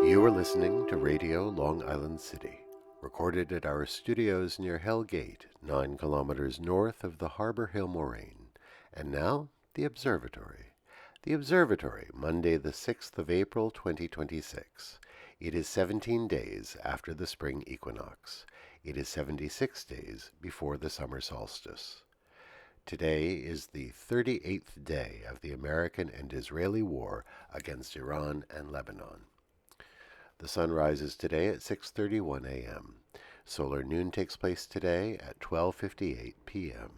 You are listening to Radio Long Island City, recorded at our studios near Hell Gate, 9 kilometers north of the Harbor Hill Moraine. And now, the Observatory. The Observatory, Monday the 6th of April, 2026. It is 17 days after the spring equinox. It is 76 days before the summer solstice. Today is the 38th day of the American and Israeli war against Iran and Lebanon. The sun rises today at 6:31 a.m. Solar noon takes place today at 12:58 p.m.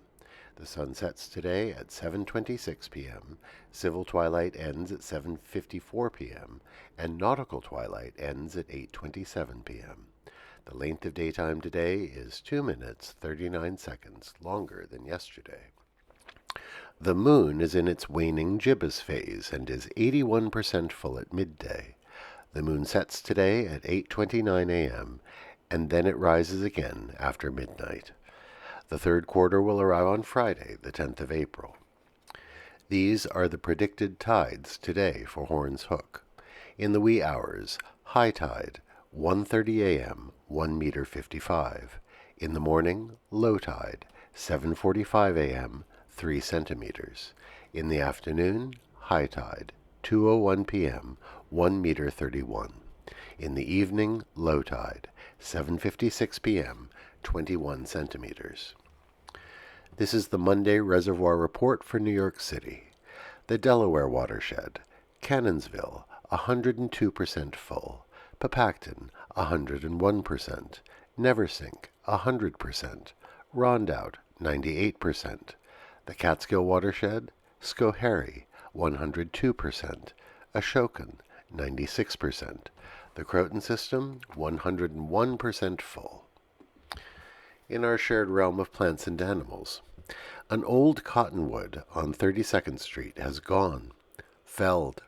The sun sets today at 7:26 p.m. Civil twilight ends at 7:54 p.m. and nautical twilight ends at 8:27 p.m. The length of daytime today is 2 minutes 39 seconds longer than yesterday. The moon is in its waning gibbous phase and is 81% full at midday. The moon sets today at 8:29 a.m., and then it rises again after midnight. The third quarter will arrive on Friday, the 10th of April. These are the predicted tides today for Horns Hook. In the wee hours, high tide, 1:30 a.m., 1 meter 55. In the morning, low tide, 7:45 a.m., 3 centimeters. In the afternoon, high tide, 2:01 p.m., 1 meter 31. In the evening, low tide, 7:56 p.m., 21 centimeters. This is the Monday Reservoir Report for New York City. The Delaware watershed, Cannonsville, 102% full. Papacton, 101%. Neversink, 100%. Rondout, 98%. The Catskill watershed, Schoharie, 102%. Ashokan, 96%. The Croton system, 101% full. In our shared realm of plants and animals, an old cottonwood on 32nd Street has gone, felled.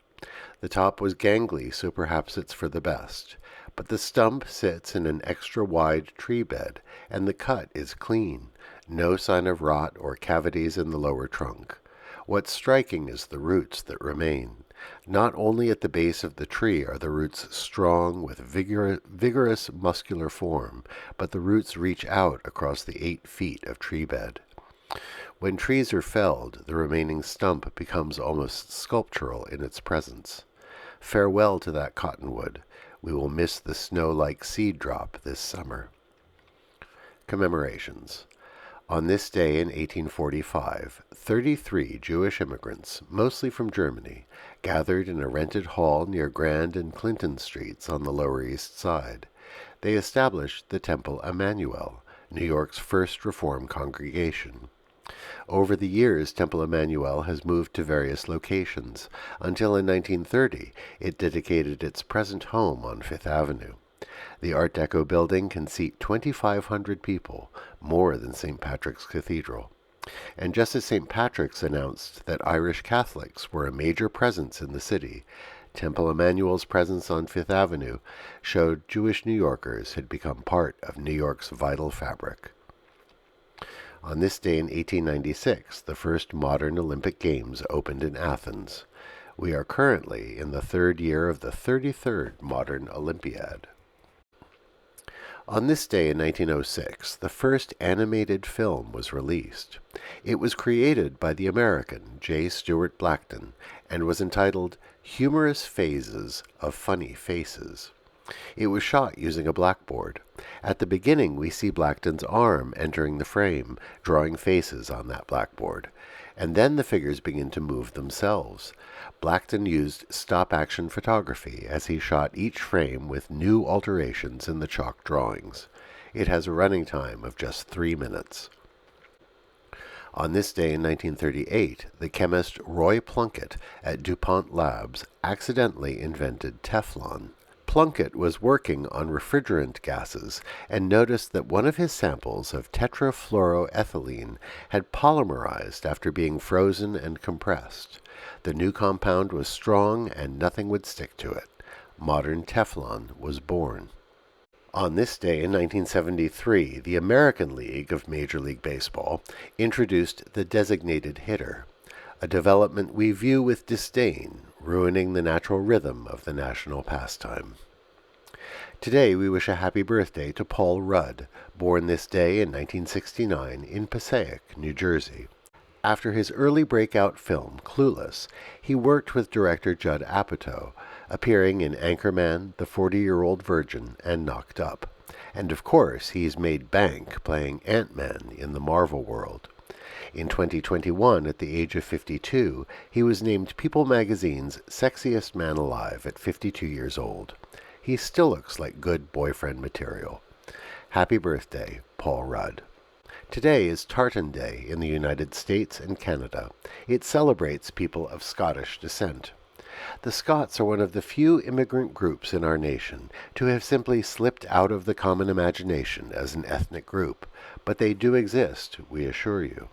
The top was gangly, so perhaps it's for the best, but the stump sits in an extra-wide tree bed, and the cut is clean, no sign of rot or cavities in the lower trunk. What's striking is the roots that remain. Not only at the base of the tree are the roots strong with vigorous muscular form, but the roots reach out across the 8 feet of tree bed. When trees are felled, the remaining stump becomes almost sculptural in its presence. Farewell to that cottonwood. We will miss the snow-like seed drop this summer. Commemorations. On this day in 1845, 33 Jewish immigrants, mostly from Germany, gathered in a rented hall near Grand and Clinton Streets on the Lower East Side. They established the Temple Emmanuel, New York's first Reform congregation. Over the years, Temple Emmanuel has moved to various locations, until in 1930 it dedicated its present home on Fifth Avenue. The Art Deco building can seat 2,500 people, more than St. Patrick's Cathedral. And just as St. Patrick's announced that Irish Catholics were a major presence in the city, Temple Emmanuel's presence on Fifth Avenue showed Jewish New Yorkers had become part of New York's vital fabric. On this day in 1896, the first modern Olympic Games opened in Athens. We are currently in the third year of the 33rd modern Olympiad. On this day in 1906, the first animated film was released. It was created by the American J. Stuart Blackton and was entitled Humorous Phases of Funny Faces. It was shot using a blackboard. At the beginning, we see Blackton's arm entering the frame, drawing faces on that blackboard. And then the figures begin to move themselves. Blackton used stop-action photography as he shot each frame with new alterations in the chalk drawings. It has a running time of just 3 minutes. On this day in 1938, the chemist Roy Plunkett at DuPont Labs accidentally invented Teflon. Plunkett was working on refrigerant gases and noticed that one of his samples of tetrafluoroethylene had polymerized after being frozen and compressed. The new compound was strong and nothing would stick to it. Modern Teflon was born. On this day in 1973, the American League of Major League Baseball introduced the designated hitter, a development we view with disdain, ruining the natural rhythm of the national pastime. Today we wish a happy birthday to Paul Rudd, born this day in 1969 in Passaic, New Jersey. After his early breakout film, Clueless, he worked with director Judd Apatow, appearing in Anchorman, The 40-Year-Old Virgin, and Knocked Up. And of course, he's made bank playing Ant-Man in the Marvel world. In 2021, at the age of 52, he was named People magazine's Sexiest Man Alive at 52 years old. He still looks like good boyfriend material. Happy birthday, Paul Rudd. Today is Tartan Day in the United States and Canada. It celebrates people of Scottish descent. The Scots are one of the few immigrant groups in our nation to have simply slipped out of the common imagination as an ethnic group, but they do exist, we assure you.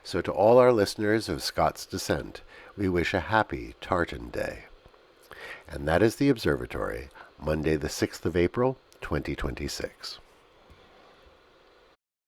So to all our listeners of Scots descent, we wish a happy Tartan Day. And that is the Observatory, Monday the 6th of April, 2026.